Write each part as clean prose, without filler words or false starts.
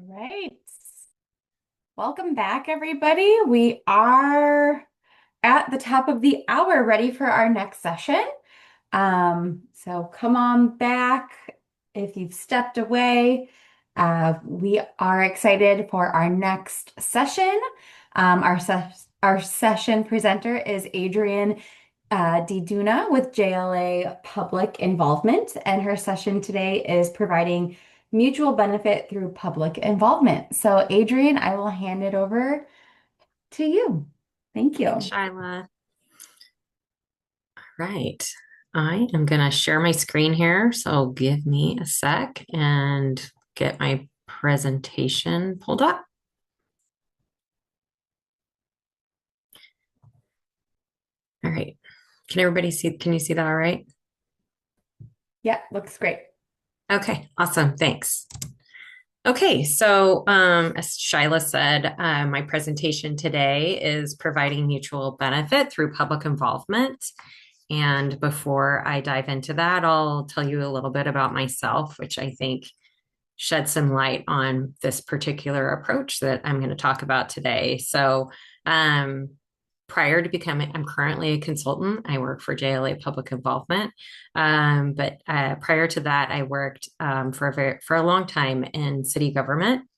right. Welcome back, everybody. We are at the top of the hour, ready for our next session. So come on back if you've stepped away. We are excited for our next session. Our session presenter is Adrienne DeDona with JLA Public Involvement, and her session today is providing mutual benefit through public involvement. So, Adrienne, I will hand it over to you. Thank Thanks, you. Shyla. Right. I am going to share my screen here. So give me a sec and get my presentation pulled up. All right. Can everybody see? Can you see that all right? Yeah, looks great. Okay. Awesome. Thanks. Okay. So, as Shyla said, my presentation today is providing mutual benefit through public involvement. And before I dive into that, I'll tell you a little bit about myself, which I think shed some light on this particular approach that I'm going to talk about today. So, um, prior to becoming, I'm currently a consultant. I work for JLA Public Involvement. But prior to that, I worked for a long time in city government,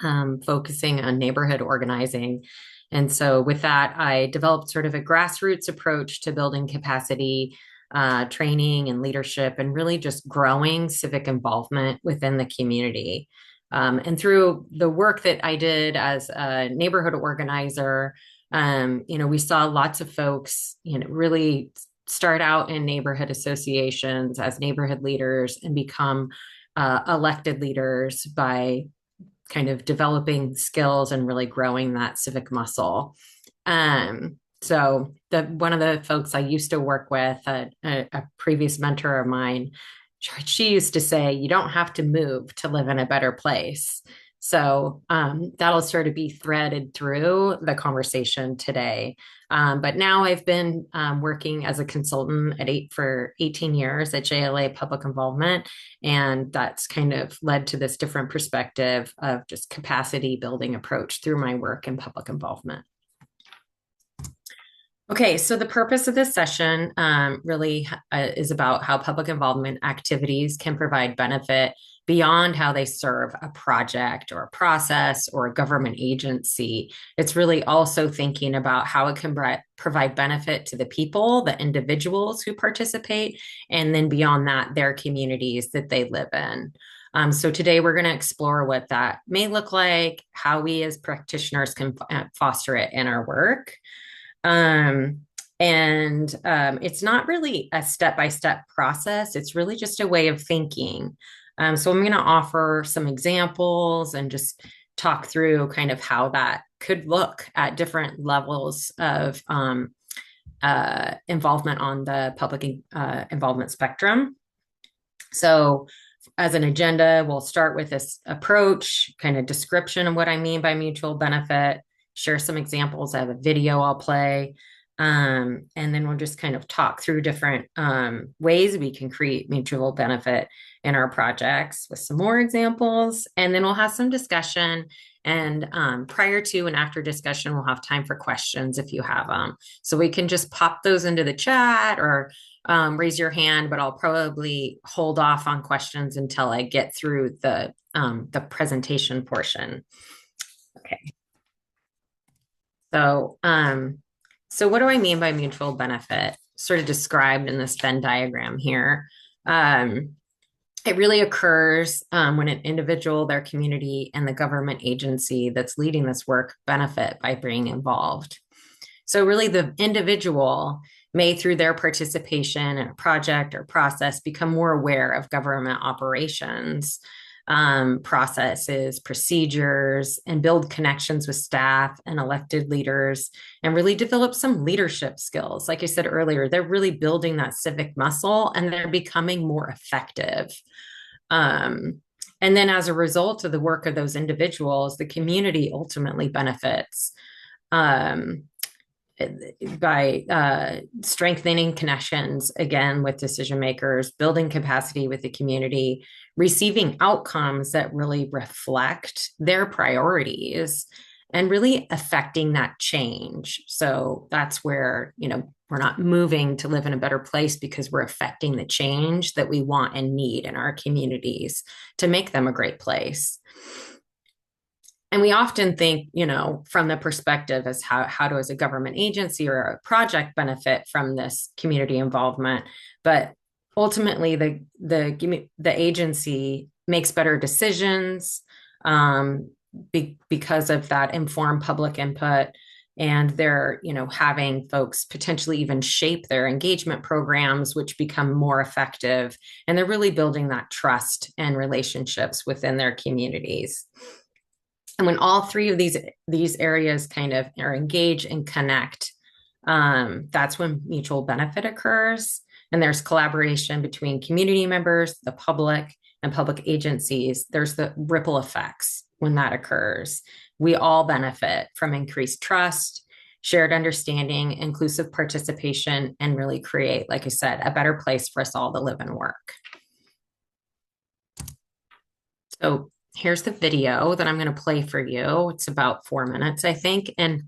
focusing on neighborhood organizing. And so, with that, I developed sort of a grassroots approach to building capacity, training, and leadership, and really just growing civic involvement within the community. And through the work that I did as a neighborhood organizer, we saw lots of folks, really start out in neighborhood associations as neighborhood leaders and become elected leaders by kind of developing skills and really growing that civic muscle. So one of the folks I used to work with, a previous mentor of mine, she used to say, "You don't have to move to live in a better place." So that'll sort of be threaded through the conversation today. But now I've been working as a consultant for 18 years at JLA Public Involvement. And that's kind of led to this different perspective of just capacity building approach through my work in public involvement. Okay, so the purpose of this session really is about how public involvement activities can provide benefit beyond how they serve a project or a process or a government agency. It's really also thinking about how it can provide benefit to the people, the individuals who participate, and then beyond that, their communities that they live in. So today we're going to explore what that may look like, how we as practitioners can foster it in our work. Um, and it's not really a step-by-step process. It's really just a way of thinking. So I'm going to offer some examples and just talk through kind of how that could look at different levels of involvement on the public involvement spectrum. So as an agenda, we'll start with this approach, kind of description of what I mean by mutual benefit, share some examples. I have a video I'll play. And then we'll just kind of talk through different ways we can create mutual benefit in our projects with some more examples. And then we'll have some discussion. And prior to and after discussion, we'll have time for questions if you have them. So we can just pop those into the chat or raise your hand, but I'll probably hold off on questions until I get through the presentation portion. Okay. So what do I mean by mutual benefit? Sort of described in this Venn diagram here. It really occurs when an individual, their community, and the government agency that's leading this work benefit by being involved. So really the individual may, through their participation in a project or process, become more aware of government operations, processes, procedures, and build connections with staff and elected leaders, and really develop some leadership skills. Like I said earlier, they're really building that civic muscle and they're becoming more effective. And then as a result of the work of those individuals, the community ultimately benefits. by strengthening connections again with decision makers, building capacity with the community, receiving outcomes that really reflect their priorities, and really affecting that change. So that's where, we're not moving to live in a better place because we're affecting the change that we want and need in our communities to make them a great place. And we often think, from the perspective as how does a government agency or a project benefit from this community involvement? But ultimately, the agency makes better decisions because of that informed public input, and they're having folks potentially even shape their engagement programs, which become more effective, and they're really building that trust and relationships within their communities. And when all three of these areas kind of are engaged and connect, that's when mutual benefit occurs. And there's collaboration between community members, the public, and public agencies. There's the ripple effects when that occurs. We all benefit from increased trust, shared understanding, inclusive participation, and really create, like I said, a better place for us all to live and work. So here's the video that I'm going to play for you. It's about 4 minutes, I think. And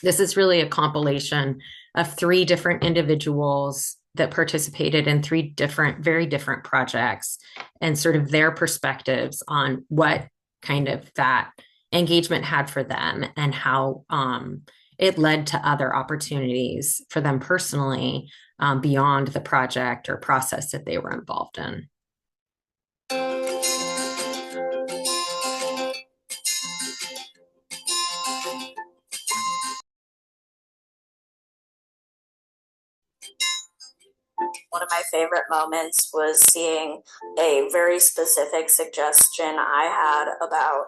this is really a compilation of 3 different individuals that participated in 3 different, very different projects, and sort of their perspectives on what kind of that engagement had for them, and how it led to other opportunities for them personally beyond the project or process that they were involved in. One of my favorite moments was seeing a very specific suggestion I had about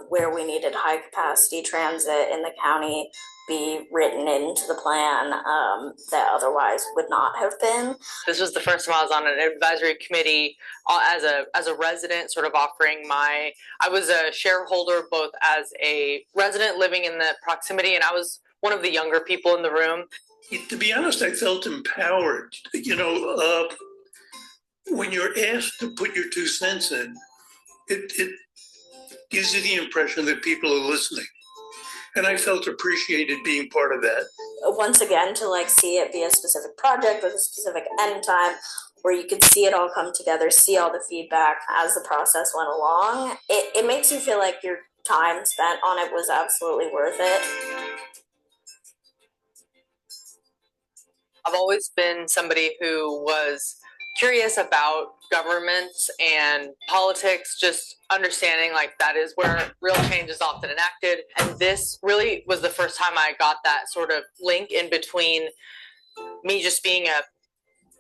where we needed high capacity transit in the county be written into the plan that otherwise would not have been. This was the first time I was on an advisory committee as a resident, sort of offering I was a shareholder both as a resident living in the proximity, and I was one of the younger people in the room. To be honest, I felt empowered. When you're asked to put your 2 cents in, it gives you the impression that people are listening. And I felt appreciated being part of that. Once again, to see it be a specific project with a specific end time, where you could see it all come together, see all the feedback as the process went along, it makes you feel like your time spent on it was absolutely worth it. I've always been somebody who was curious about governments and politics, just understanding that is where real change is often enacted. And this really was the first time I got that sort of link in between me just being a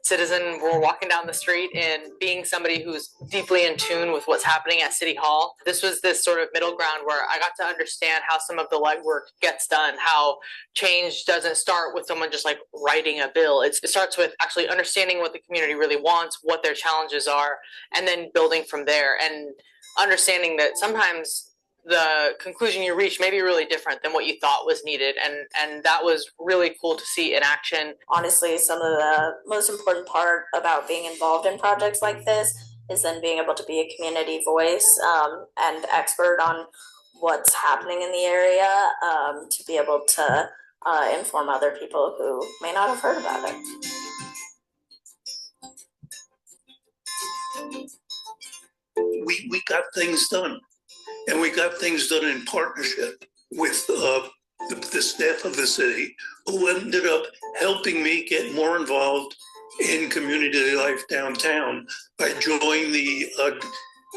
citizen, we're walking down the street, and being somebody who's deeply in tune with what's happening at City Hall. This was this sort of middle ground where I got to understand how some of the legwork gets done, how change doesn't start with someone just writing a bill. It starts with actually understanding what the community really wants, what their challenges are, and then building from there, and understanding that sometimes the conclusion you reach may be really different than what you thought was needed, and that was really cool to see in action. Honestly, some of the most important part about being involved in projects like this is then being able to be a community voice and expert on what's happening in the area, to be able to inform other people who may not have heard about it. We got things done. And we got things done in partnership with the staff of the city, who ended up helping me get more involved in community life downtown. I joined the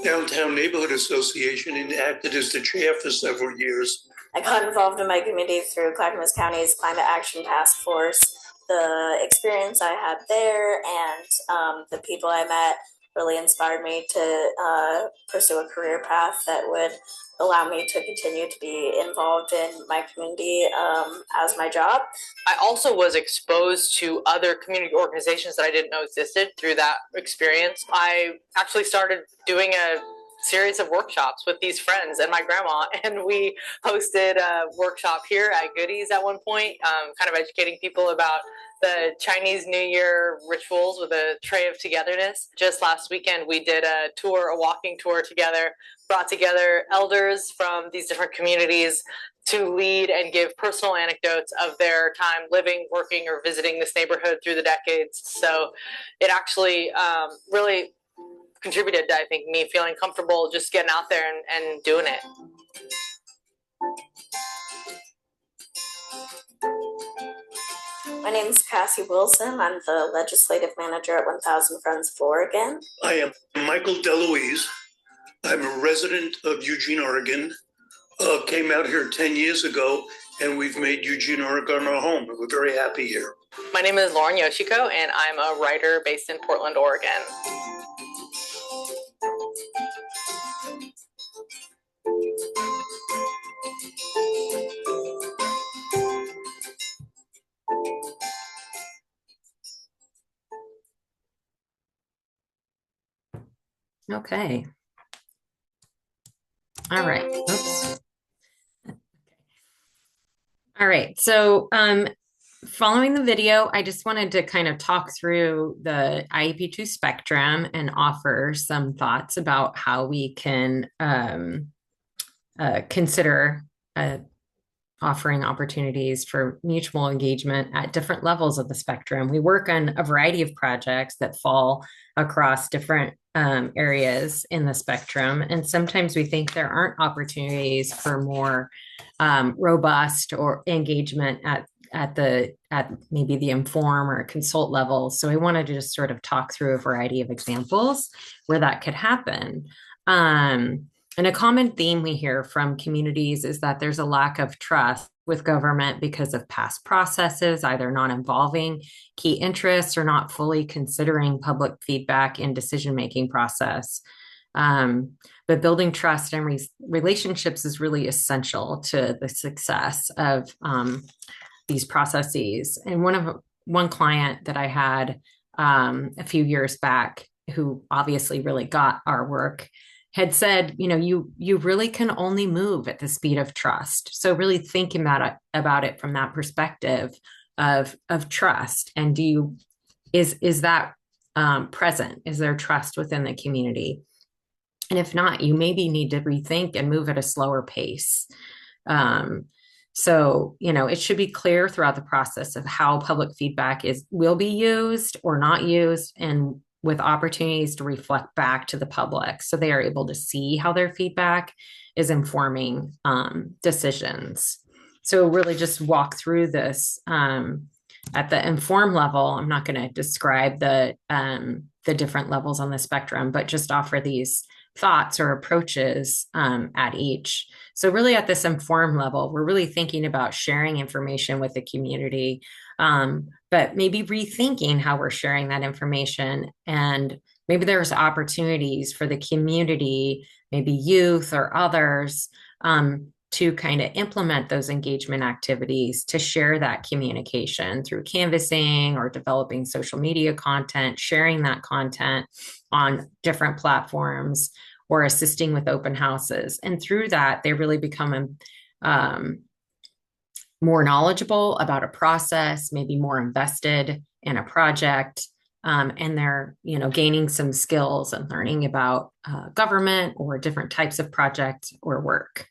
Downtown Neighborhood Association and acted as the chair for several years. I got involved in my community through Clackamas County's Climate Action Task Force. The experience I had there and the people I met really inspired me to pursue a career path that would allow me to continue to be involved in my community as my job. I also was exposed to other community organizations that I didn't know existed through that experience. I actually started doing a series of workshops with these friends and my grandma, and we hosted a workshop here at Goodies at one point, kind of educating people about the Chinese New Year rituals with a tray of togetherness. Just last weekend, we did a tour, a walking tour together, brought together elders from these different communities to lead and give personal anecdotes of their time living, working, or visiting this neighborhood through the decades. So it actually really contributed to, I think, me feeling comfortable just getting out there and doing it. My name is Cassie Wilson. I'm the legislative manager at 1000 Friends of Oregon. I am Michael DeLuise. I'm a resident of Eugene, Oregon. Came out here 10 years ago, and we've made Eugene, Oregon our home. We're very happy here. My name is Lauren Yoshiko, and I'm a writer based in Portland, Oregon. Okay. All right. Oops. All right. So following the video, I just wanted to kind of talk through the IAP2 spectrum and offer some thoughts about how we can consider offering opportunities for mutual engagement at different levels of the spectrum. We work on a variety of projects that fall across different areas in the spectrum. And sometimes we think there aren't opportunities for more robust or engagement at maybe the inform or consult level. So I wanted to just sort of talk through a variety of examples where that could happen. And a common theme we hear from communities is that there's a lack of trust with government because of past processes, either not involving key interests or not fully considering public feedback in decision-making process. But building trust and relationships is really essential to the success of these processes. And one client that I had a few years back, who obviously really got our work, had said, you really can only move at the speed of trust. So really thinking about it from that perspective of trust. And is that present? Is there trust within the community? And if not, you maybe need to rethink and move at a slower pace. So, it should be clear throughout the process of how public feedback will be used or not used, and with opportunities to reflect back to the public so they are able to see how their feedback is informing decisions. So really just walk through this at the inform level. I'm not going to describe the different levels on the spectrum, but just offer these thoughts or approaches at each. So really at this inform level, we're really thinking about sharing information with the community, but maybe rethinking how we're sharing that information. And maybe there's opportunities for the community, maybe youth or others, to kind of implement those engagement activities to share that communication through canvassing or developing social media content, sharing that content on different platforms, or assisting with open houses. And through that, they really become more knowledgeable about a process, maybe more invested in a project, and they're gaining some skills and learning about government or different types of projects or work.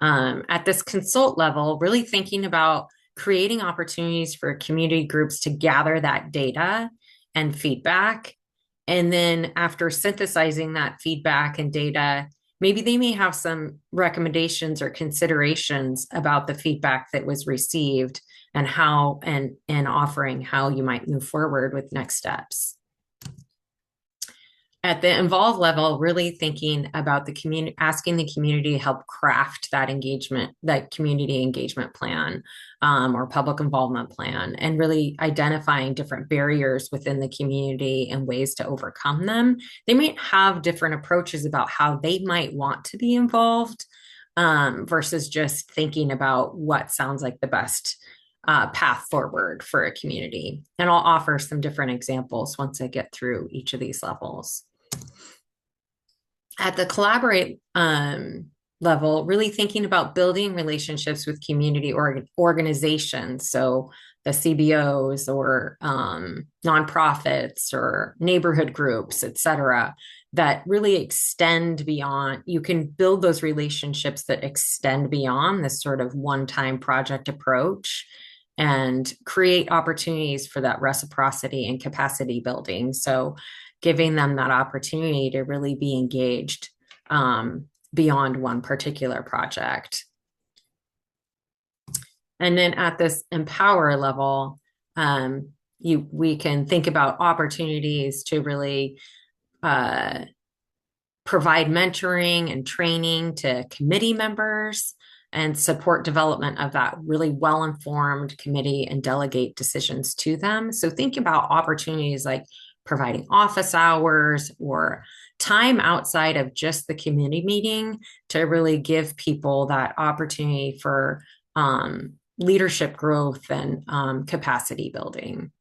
At this consult level, really thinking about creating opportunities for community groups to gather that data and feedback. And then after synthesizing that feedback and data, maybe they may have some recommendations or considerations about the feedback that was received and how and offering how you might move forward with next steps. At the involved level, really thinking about the community, asking the community to help craft that engagement, that community engagement plan or public involvement plan, and really identifying different barriers within the community and ways to overcome them. They might have different approaches about how they might want to be involved versus just thinking about what sounds like the best path forward for a community. And I'll offer some different examples once I get through each of these levels. At the collaborate level, really thinking about building relationships with community organizations. So the CBOs or nonprofits or neighborhood groups, et cetera, that really extend beyond. You can build those relationships that extend beyond this sort of one-time project approach and create opportunities for that reciprocity and capacity building. So giving them that opportunity to really be engaged beyond one particular project. And then at this empower level, we can think about opportunities to really provide mentoring and training to committee members and support development of that really well-informed committee and delegate decisions to them. So think about opportunities like providing office hours or time outside of just the community meeting to really give people that opportunity for leadership growth and capacity building.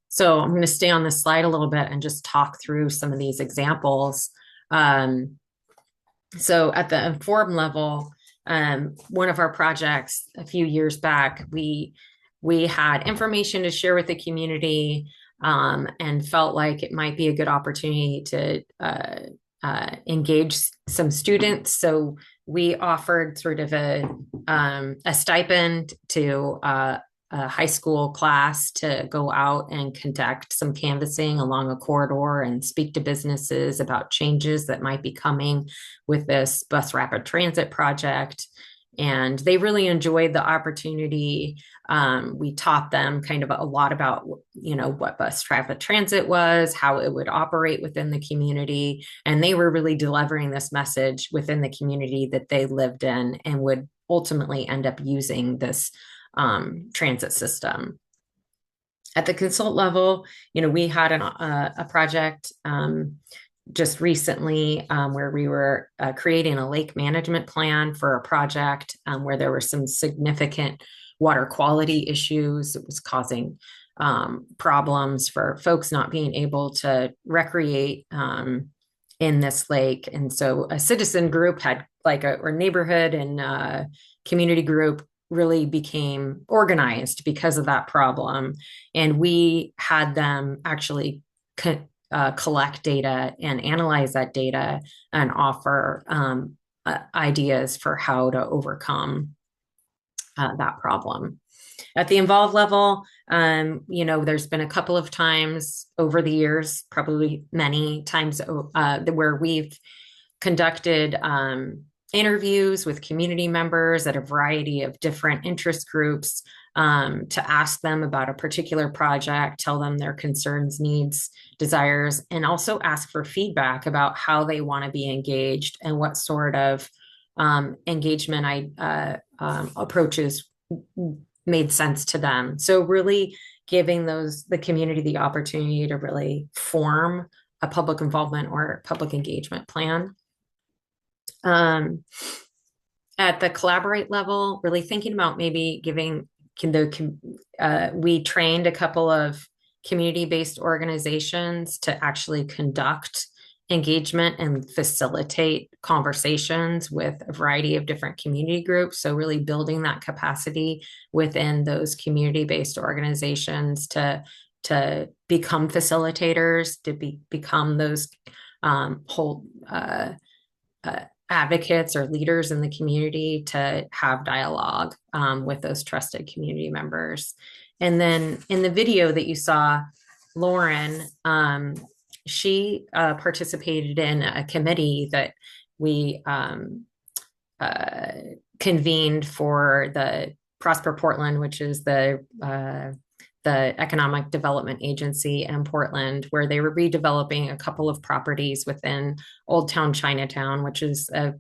So I'm going to stay on this slide a little bit and just talk through some of these examples. So at the informed level, one of our projects a few years back, we had information to share with the community and felt like it might be a good opportunity to engage some students. So we offered sort of a stipend to a high school class to go out and conduct some canvassing along a corridor and speak to businesses about changes that might be coming with this bus rapid transit project. And they really enjoyed the opportunity. We taught them kind of a lot about, what bus rapid transit was, how it would operate within the community. And they were really delivering this message within the community that they lived in and would ultimately end up using this transit system. At the consult level, we had a project just recently where we were creating a lake management plan for a project where there were some significant water quality issues. It was causing problems for folks not being able to recreate in this lake. And so a citizen group had or neighborhood and community group really became organized because of that problem. And we had them actually collect data and analyze that data and offer ideas for how to overcome that problem. At the involved level, there's been a couple of times over the years, probably many times where we've conducted interviews with community members at a variety of different interest groups to ask them about a particular project, tell them their concerns, needs, desires, and also ask for feedback about how they want to be engaged and what sort of engagement approaches made sense to them. So really giving the community the opportunity to really form a public involvement or public engagement plan. At the collaborate level, really thinking about maybe we trained a couple of community-based organizations to actually conduct engagement and facilitate conversations with a variety of different community groups. So really building that capacity within those community-based organizations to become facilitators, to become those whole advocates or leaders in the community to have dialogue with those trusted community members. And then in the video that you saw, Lauren, she participated in a committee that we convened for the Prosper Portland, which is the Economic Development Agency in Portland, where they were redeveloping a couple of properties within Old Town Chinatown, which is has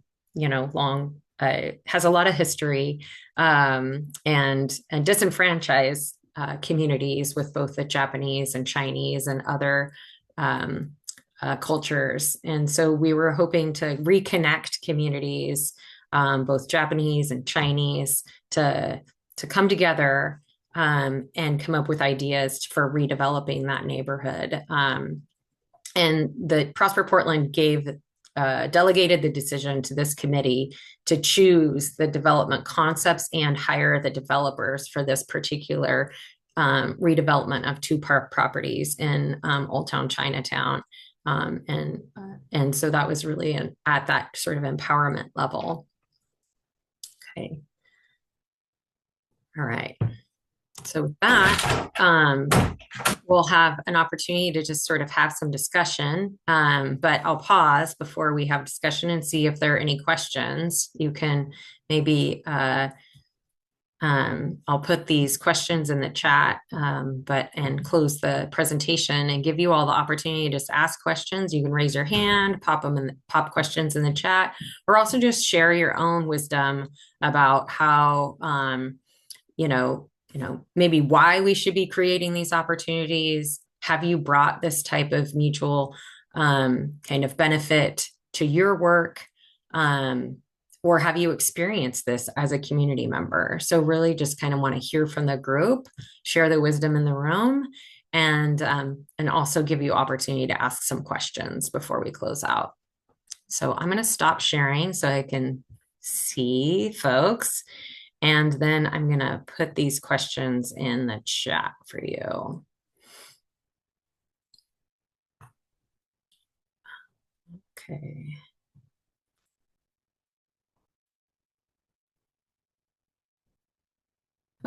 a lot of history and disenfranchised communities with both the Japanese and Chinese and other cultures. And so we were hoping to reconnect communities, both Japanese and Chinese, to come together and come up with ideas for redeveloping that neighborhood. And the Prosper Portland delegated the decision to this committee to choose the development concepts and hire the developers for this particular redevelopment of two park properties in Old Town Chinatown. And so that was really at that sort of empowerment level. Okay. All right. So with that, we'll have an opportunity to just sort of have some discussion. But I'll pause before we have discussion and see if there are any questions. You can maybe, I'll put these questions in the chat, and close the presentation and give you all the opportunity to just ask questions. You can raise your hand, pop questions in the chat, or also just share your own wisdom about how, maybe why we should be creating these opportunities. Have you brought this type of mutual kind of benefit to your work? Or have you experienced this as a community member? So really just kind of want to hear from the group, share the wisdom in the room, and also give you opportunity to ask some questions before we close out. So I'm going to stop sharing so I can see folks. And then I'm going to put these questions in the chat for you. Okay.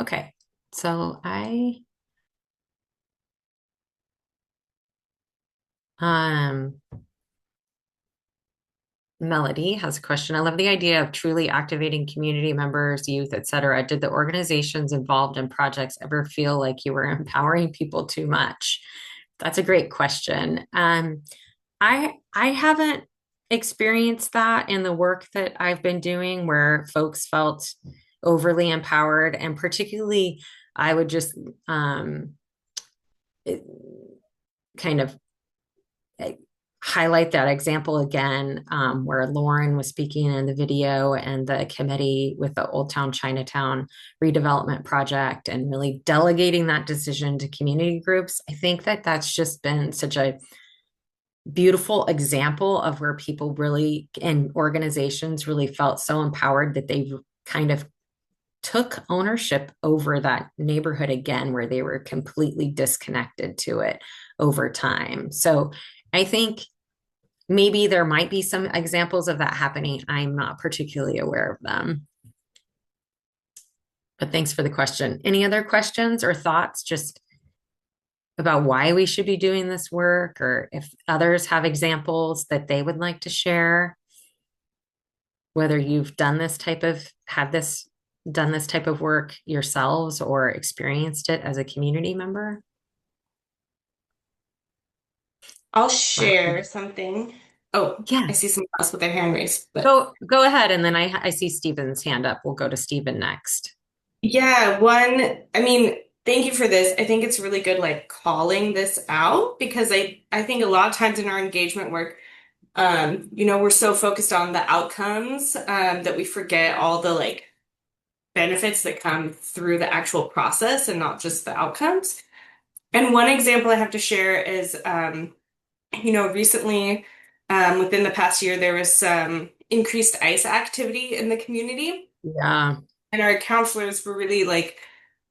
Okay. So Melody has a question. I love the idea of truly activating community members, youth, etc. Did the organizations involved in projects ever feel like you were empowering people too much? That's a great question. I haven't experienced that in the work that I've been doing where folks felt overly empowered, and particularly I would just kind of highlight that example again, where Lauren was speaking in the video and the committee with the Old Town Chinatown redevelopment project and really delegating that decision to community groups. I think that that's just been such a beautiful example of where people really and organizations really felt so empowered that they kind of took ownership over that neighborhood again, where they were completely disconnected to it over time. So I think maybe there might be some examples of that happening. I'm not particularly aware of them. But thanks for the question. Any other questions or thoughts just about why we should be doing this work, or if others have examples that they would like to share, whether you've done this type of work yourselves or experienced it as a community member? I'll share something. Oh, yeah. I see someone else with their hand raised. But go ahead, and then I see Stephen's hand up. We'll go to Stephen next. yeah, thank you for this. I think it's really good, like calling this out, because I think a lot of times in our engagement work, we're so focused on the outcomes, that we forget all the like benefits that come through the actual process and not just the outcomes. And one example I have to share is, recently, within the past year, there was some increased ICE activity in the community. Yeah. And our counselors were really like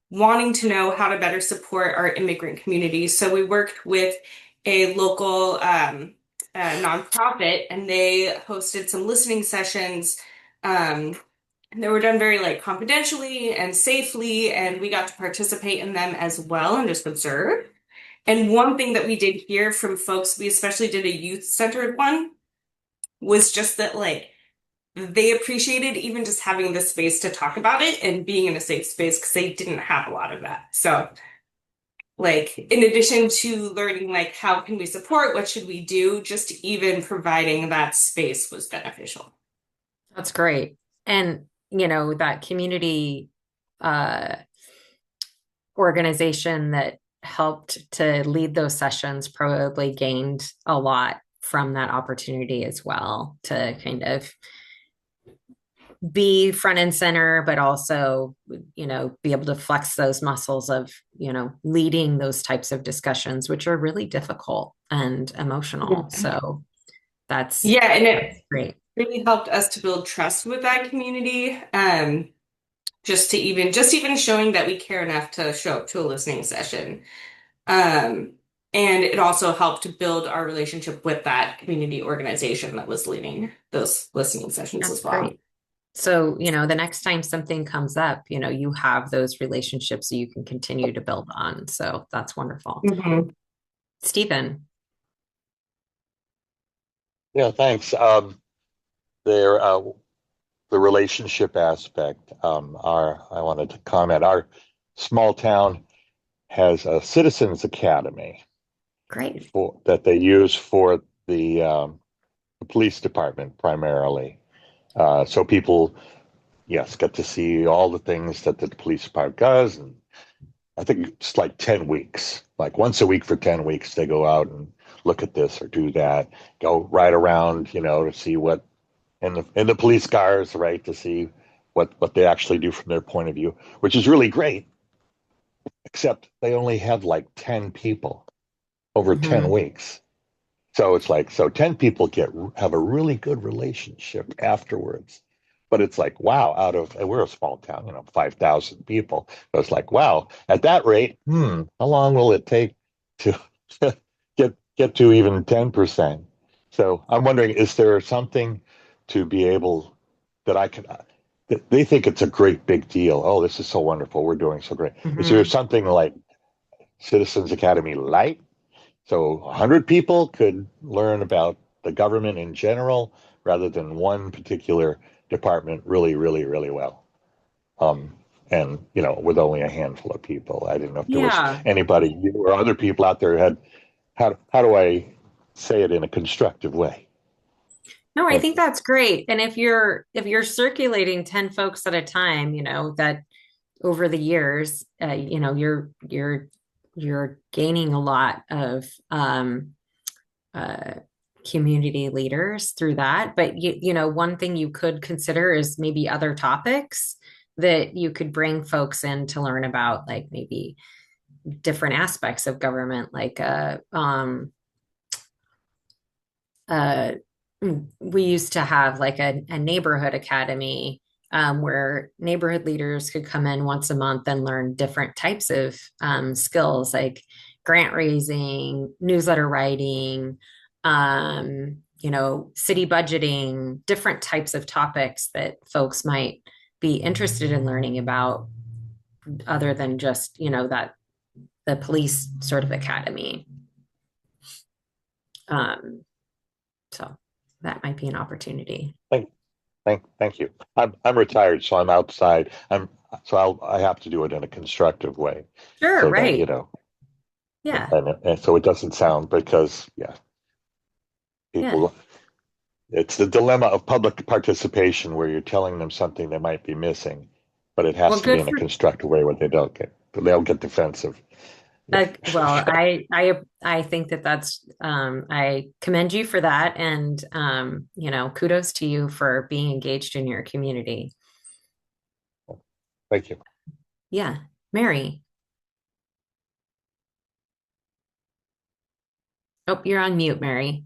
wanting to know how to better support our immigrant community. So we worked with a local nonprofit, and they hosted some listening sessions. They were done very like confidentially and safely, and we got to participate in them as well and just observe. And one thing that we did hear from folks, we especially did a youth-centered one, was just that like they appreciated even just having the space to talk about it and being in a safe space, because they didn't have a lot of that. So like in addition to learning like how can we support, what should we do, just even providing that space was beneficial. That's great. And that community organization that helped to lead those sessions probably gained a lot from that opportunity as well, to kind of be front and center, but also, be able to flex those muscles of, leading those types of discussions, which are really difficult and emotional. So that's Yeah, and it great. really helped us to build trust with that community. Just even showing that we care enough to show up to a listening session. And it also helped to build our relationship with that community organization that was leading those listening sessions That's as well. great. So, the next time something comes up, you have those relationships so you can continue to build on. So that's wonderful. Mm-hmm. Stephen. Yeah, thanks. There, the relationship aspect. I wanted to comment. Our small town has a citizens academy Great. that they use for the police department primarily. So people, yes, get to see all the things that the police department does. And I think it's like 10 weeks, like once a week for 10 weeks, they go out and look at this or do that, go right around, to see what in the police cars, right, to see what they actually do from their point of view, which is really great. Except they only have like 10 people over 10 Mm-hmm. weeks. So it's like, so 10 people have a really good relationship afterwards. But it's like, wow, and we're a small town, 5,000 people. So it's like, wow, at that rate, how long will it take to get to even 10%? So I'm wondering, is there something to be able that I can, they think it's a great big deal. Oh, this is so wonderful. We're doing so great. Is there Mm-hmm. something like Citizens Academy Light? So 100 people could learn about the government in general rather than one particular department really, really, really well. Um, and, with only a handful of people. I didn't know if there was Yeah. anybody, you or other people out there who had, how do I say it in a constructive way? No, I Thank think you. that's great. And if you're circulating 10 folks at a time, that over the years, you're gaining a lot of uh, community leaders through that. But one thing you could consider is maybe other topics that you could bring folks in to learn about, like maybe different aspects of government, like uh, we used to have like a neighborhood academy, where neighborhood leaders could come in once a month and learn different types of skills like grant raising, newsletter writing, city budgeting, different types of topics that folks might be interested in learning about other than just, that the police sort of academy. Um, so that might be an opportunity. Thank, thank you. I'm retired, so I'm outside. I have to do it in a constructive way, Sure, so that right. Yeah, and so it doesn't sound because yeah, yeah. people. It's the dilemma of public participation where you're telling them something they might be missing, but it Well, has to be good in a for constructive way where they don't get defensive. Yeah. well, I think that's I commend you for that, and kudos to you for being engaged in your community. Thank you. Yeah, Mary. Oh, you're on mute, Mary.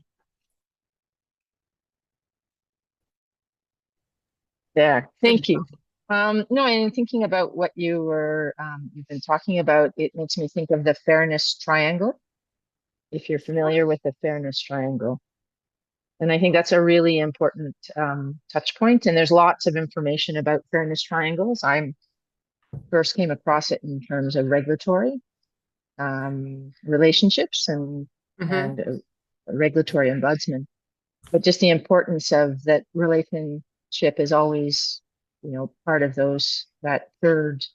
There. There you Thank you. go. No, and thinking about what you've been talking about, it makes me think of the fairness triangle, if you're familiar with the fairness triangle. And I think that's a really important touch point. And there's lots of information about fairness triangles. I first came across it in terms of regulatory relationships and Mm-hmm. a regulatory ombudsman. But just the importance of that relationship is always, part of that third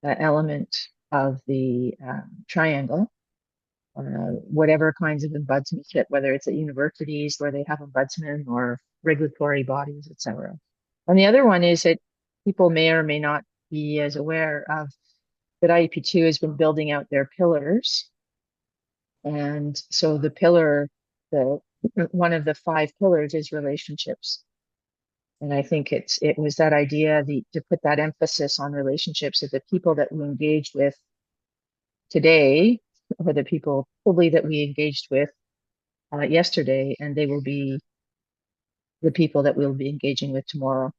element of the triangle. Whatever kinds of ombudsmanship, whether it's at universities where they have ombudsmen or regulatory bodies, etc. And the other one is that people may or may not be as aware of that IAP2 has been building out their pillars. And so the one of the 5 pillars is relationships. And I think it was that idea to put that emphasis on relationships of the people that we engage with today, or the people probably that we engaged with yesterday, and they will be the people that we'll be engaging with tomorrow.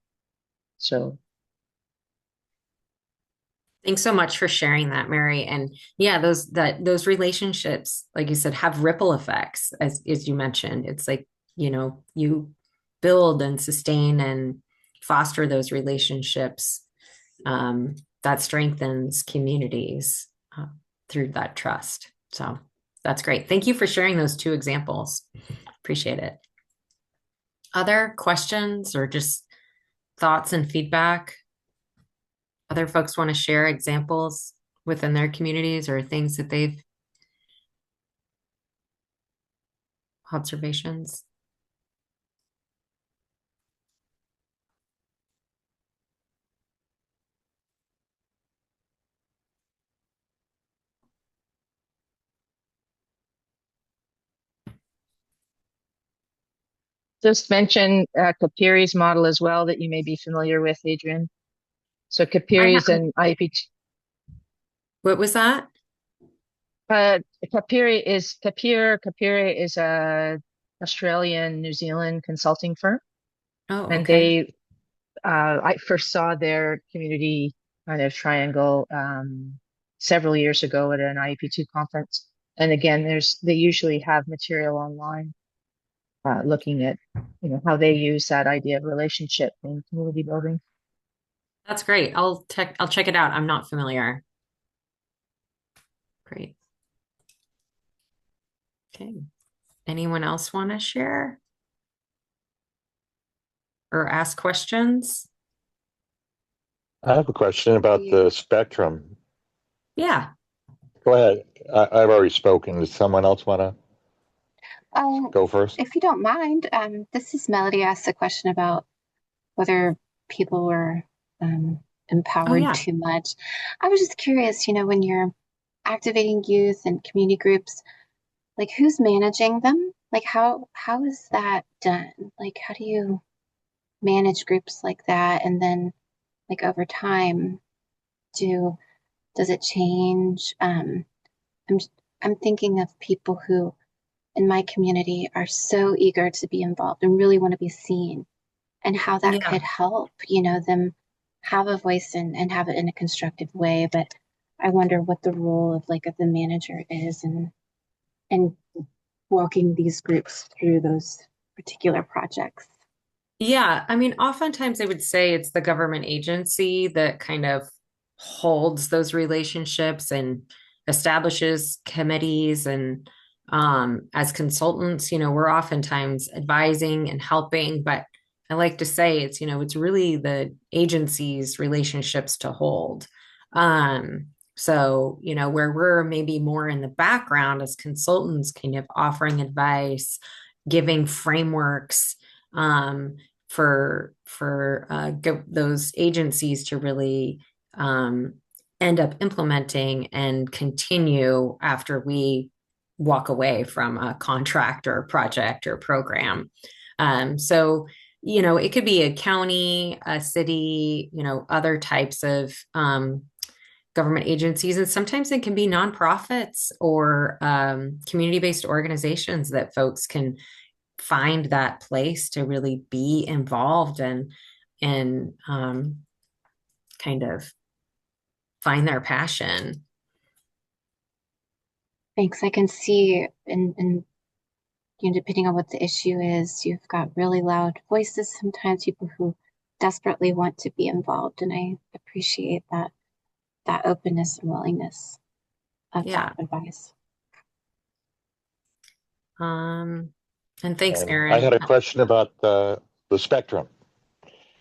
So Thanks so much for sharing that, Mary. And yeah, those relationships, like you said, have ripple effects, as you mentioned. It's like, you build and sustain and foster those relationships, that strengthens communities through that trust. So that's great. Thank you for sharing those two examples. Appreciate it. Other questions or just thoughts and feedback? Other folks want to share examples within their communities or things that they've observations? just mention Kapiri's model as well that you may be familiar with, Adrienne. So I Kapiri is have. an IAP2. What was that? Kapiri is a Australian New Zealand consulting firm, Oh, and okay. I first saw their community kind of triangle several years ago at an IAP2 conference. And again, they usually have material online looking at how they use that idea of relationship in community building. That's great. I'll check it out. I'm not familiar. Great. Okay. Anyone else want to share or ask questions? I have a question about the spectrum. Yeah. Go ahead. I've already spoken. Does someone else want to go first? If you don't mind, this is Melody asked a question about whether people were Oh, empowered yeah. too much. I was just curious, when you're activating youth and community groups, like who's managing them? Like how is that done? Like how do you manage groups like that? And then like over time, does it change? I'm I'm thinking of people who in my community are so eager to be involved and really want to be seen and how that Yeah. could help, them have a voice and have it in a constructive way. But I wonder what the role of like of the manager is and walking these groups through those particular projects. Yeah, I mean, oftentimes I would say it's the government agency that kind of holds those relationships and establishes committees. And as consultants, we're oftentimes advising and helping, but I like to say it's really the agency's relationships to hold. So, where we're maybe more in the background as consultants, kind of offering advice, giving frameworks, um, for those agencies to really end up implementing and continue after we walk away from a contract or project or program. So, it could be a county, a city, other types of government agencies, and sometimes it can be nonprofits or community-based organizations that folks can find that place to really be involved and kind of find their passion. Thanks. I can see in depending on what the issue is, you've got really loud voices sometimes, people who desperately want to be involved. And I appreciate that openness and willingness of Yeah. that advice. And thanks, And I Erin. had a question about the spectrum.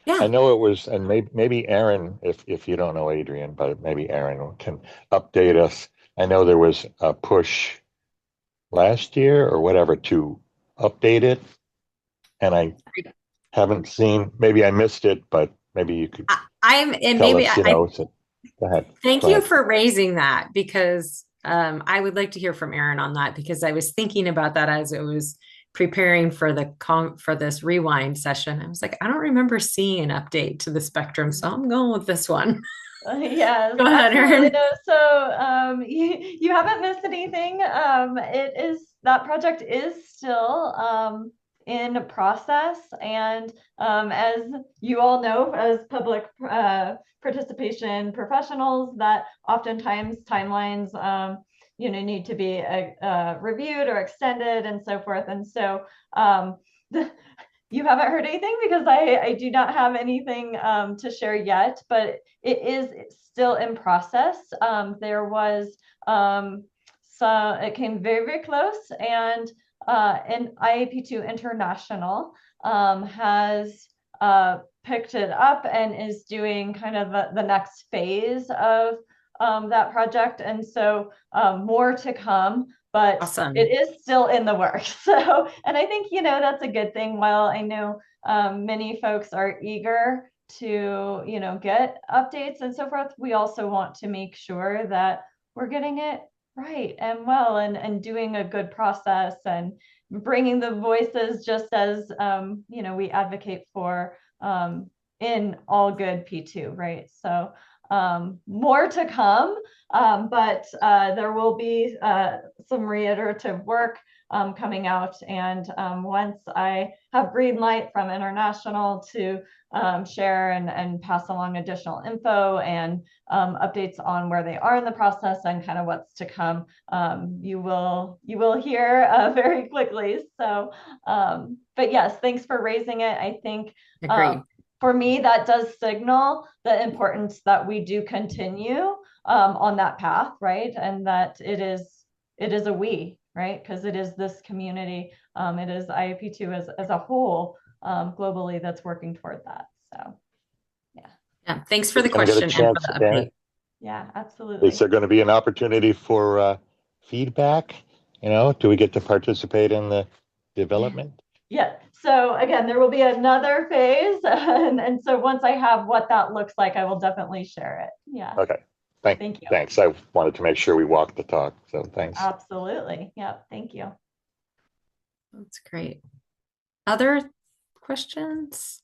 Yeah. I know it was, and maybe Aaron, if you don't know Adrienne, but maybe Aaron can update us. I know there was a push last year or whatever to update it, and I haven't seen. Maybe I missed it, but maybe you could I'm and tell maybe us. So, go ahead. thank Go you ahead. for raising that because I would like to hear from Erin on that because I was thinking about that as it was preparing for for this rewind session, I was like, I don't remember seeing an update to the spectrum, so I'm going with this one. Yes, Go ahead, absolutely. Erin. No, so you haven't missed anything. That project is still in process, and as you all know, as public participation professionals, that oftentimes timelines need to be reviewed or extended and so forth. And so you haven't heard anything because I do not have anything to share yet, but it is still in process. There was it came very, very close, and IAP2 International has picked it up and is doing kind of the next phase of that project. And so more to come, but Awesome. it is still in the works. So, and I think, that's a good thing. While I know many folks are eager to, get updates and so forth, we also want to make sure that we're getting it right and well, and doing a good process and bringing the voices just as, we advocate for in all good P2, right? So more to come, but there will be some reiterative work coming out. And once I have green light from International to share and pass along additional info and updates on where they are in the process and kind of what's to come, you will hear very quickly. So, but yes, thanks for raising it. I think Agreed. for me, that does signal the importance that we do continue on that path, right? And that it is a we, right? Because it is this community, it is IAP2 as a whole globally that's working toward that. So, yeah. Thanks for the Can I get a question and for chance, the Aaron? update. yeah, absolutely. Is there going to be an opportunity for feedback? Do we get to participate in the development? Yeah. So again, there will be another phase. And so once I have what that looks like, I will definitely share it. Yeah. Okay. Thank you. Thanks. I wanted to make sure we walked the talk. So thanks. Absolutely. Yeah. Thank you. That's great. Other questions?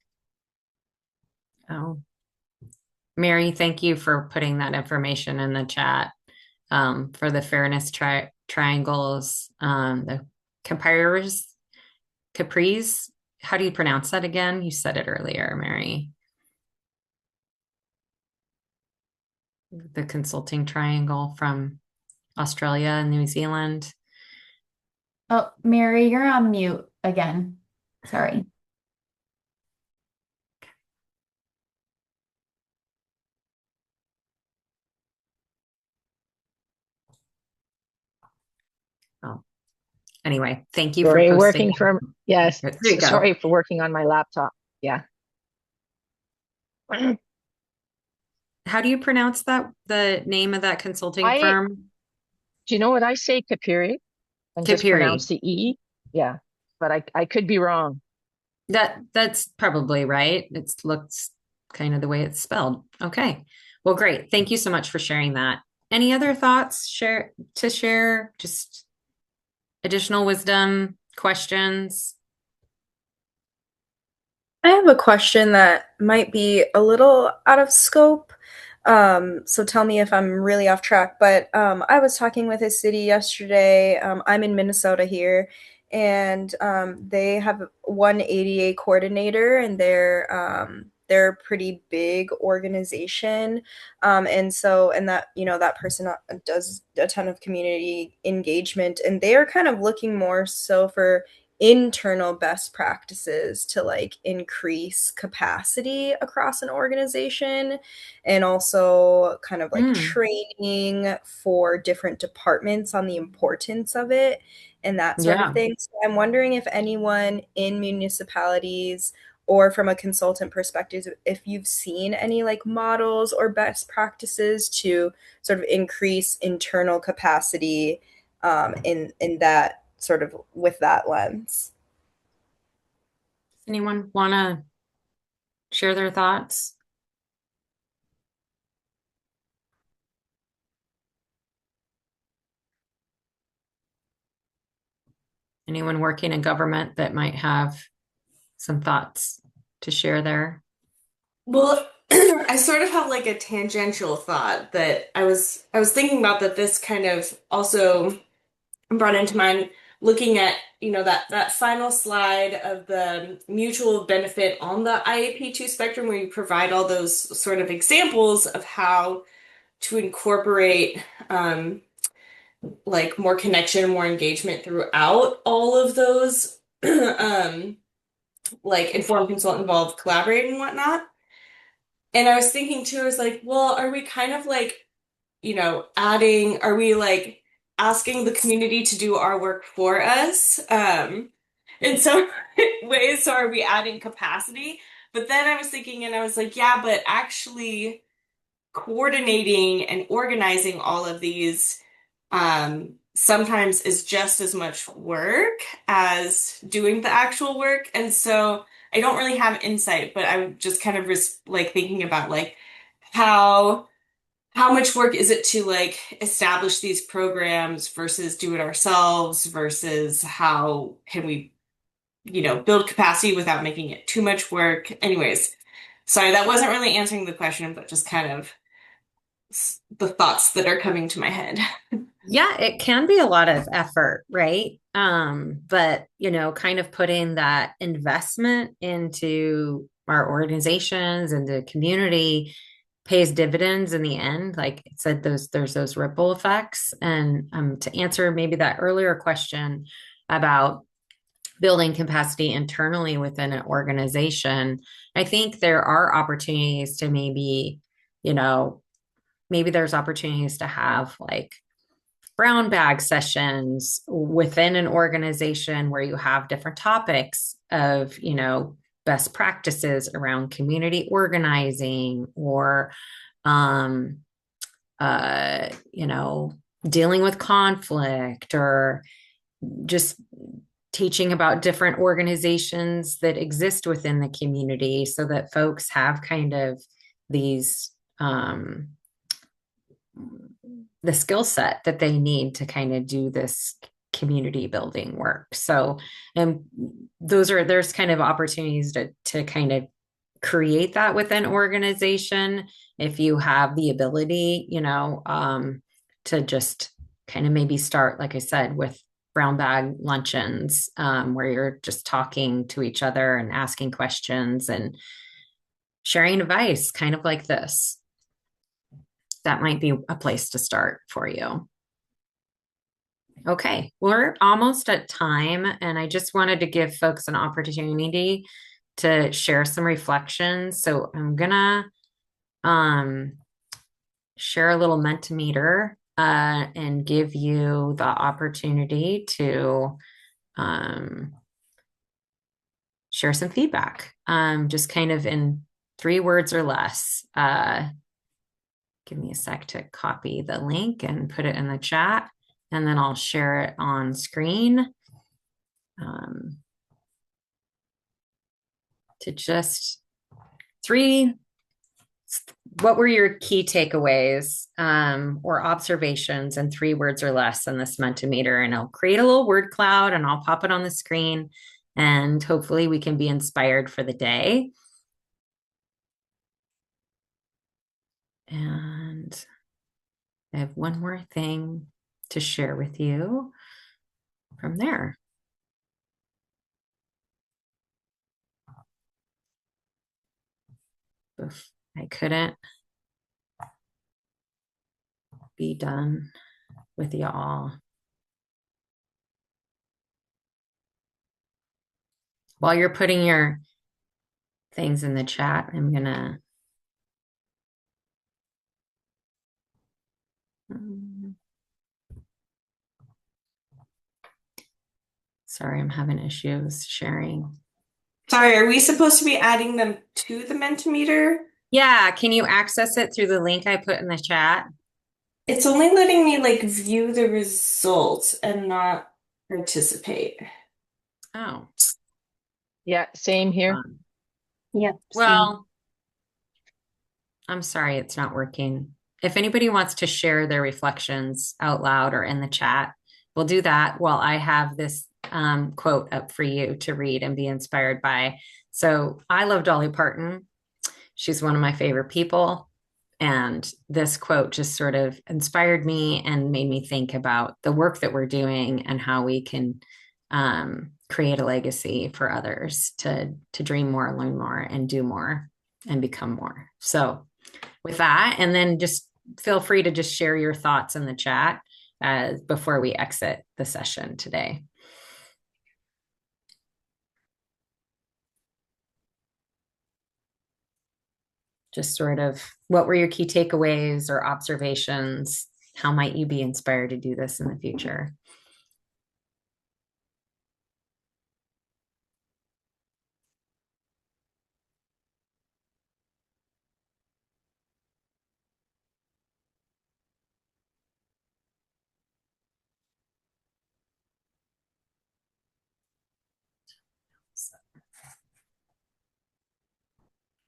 Oh, Mary, thank you for putting that information in the chat for the fairness triangles, the capris. How do you pronounce that again? You said it earlier, Mary. The consulting triangle from Australia and New Zealand. Oh, Mary, you're on mute again. Sorry. Oh, anyway, thank you for Sorry, posting. yes, There you go. sorry for working on my laptop. Yeah. How do you pronounce that? The name of that consulting firm? Do you know what I say, Kapiri? And just pronounce Kapiri. the E? Yeah, but I could be wrong. That's probably right. It looks kind of the way it's spelled. Okay. Well, great. Thank you so much for sharing that. Any other thoughts share? Just additional wisdom, questions? I have a question that might be a little out of scope. So tell me if I'm really off track. But I was talking with a city yesterday. I'm in Minnesota here, and they have one ADA coordinator, and they're a pretty big organization. And that that person does a ton of community engagement, and they are kind of looking more so for internal best practices to like increase capacity across an organization, and also kind of like training for different departments on the importance of it and that sort of thing. So I'm wondering if anyone in municipalities or from a consultant perspective, if you've seen any like models or best practices to sort of increase internal capacity in that sort of with that lens. Anyone want to share their thoughts? Anyone working in government that might have some thoughts to share there? Well, I sort of have like a tangential thought that I was thinking about that this kind of also brought into mind looking at, that final slide of the mutual benefit on the IAP2 spectrum where you provide all those sort of examples of how to incorporate like more connection, more engagement throughout all of those like informed consult involved collaborating and whatnot. And I was thinking too, I was like, well, are we kind of like, are we like asking the community to do our work for us? In some ways, so are we adding capacity? But then I was thinking, and I was like, yeah, but actually coordinating and organizing all of these sometimes is just as much work as doing the actual work. And so I don't really have insight, but I just kind of was like thinking about like how much work is it to like establish these programs versus do it ourselves versus how can we, build capacity without making it too much work. Anyways, sorry, that wasn't really answering the question, but just kind of the thoughts that are coming to my head. Yeah, it can be a lot of effort, right? But kind of putting that investment into our organizations and the community pays dividends in the end. Like it said, there's those ripple effects. And to answer maybe that earlier question about building capacity internally within an organization, I think there are opportunities to maybe there's opportunities to have like brown bag sessions within an organization where you have different topics of, best practices around community organizing or, um, uh, you know, dealing with conflict or just teaching about different organizations that exist within the community so that folks have kind of these the skill set that they need to kind of do this community building work. So, and there's kind of opportunities to kind of create that within organization if you have the ability, to just kind of maybe start, like I said, with brown bag luncheons, where you're just talking to each other and asking questions and sharing advice, kind of like this. That might be a place to start for you. Okay, we're almost at time, and I just wanted to give folks an opportunity to share some reflections. So I'm gonna share a little Mentimeter and give you the opportunity to share some feedback, just kind of in 3 words or less. Give me a sec to copy the link and put it in the chat, and then I'll share it on screen. To just 3, what were your key takeaways or observations in 3 words or less in this Mentimeter? And I'll create a little word cloud and I'll pop it on the screen, and hopefully we can be inspired for the day. And I have one more thing to share with you from there. I couldn't be done with y'all. While you're putting your things in the chat, I'm gonna sorry, I'm having issues sharing. Sorry, are we supposed to be adding them to the Mentimeter? Yeah, can you access it through the link I put in the chat? It's only letting me like view the results and not participate. Oh. Yeah, same here. Yep. Well, I'm sorry it's not working. If anybody wants to share their reflections out loud or in the chat, we'll do that while I have this quote up for you to read and be inspired by. So I love Dolly Parton. She's one of my favorite people. And this quote just sort of inspired me and made me think about the work that we're doing and how we can create a legacy for others to dream more, learn more, and do more and become more. So with that, and then just feel free to just share your thoughts in the chat before we exit the session today. Just sort of what were your key takeaways or observations? How might you be inspired to do this in the future?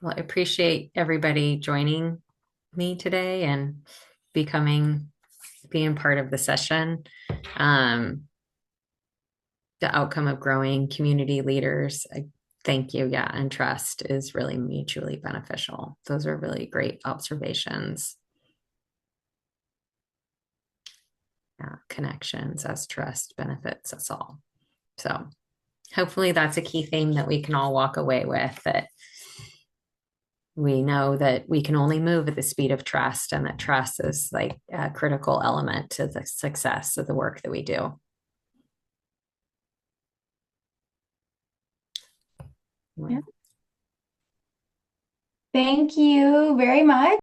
Well, I appreciate everybody joining me today and being part of the session. The outcome of growing community leaders, thank you. Yeah. And trust is really mutually beneficial. Those are really great observations. Yeah, connections as trust benefits us all. So hopefully that's a key theme that we can all walk away with, that we know that we can only move at the speed of trust, and that trust is like a critical element to the success of the work that we do. Yeah. Thank you very much.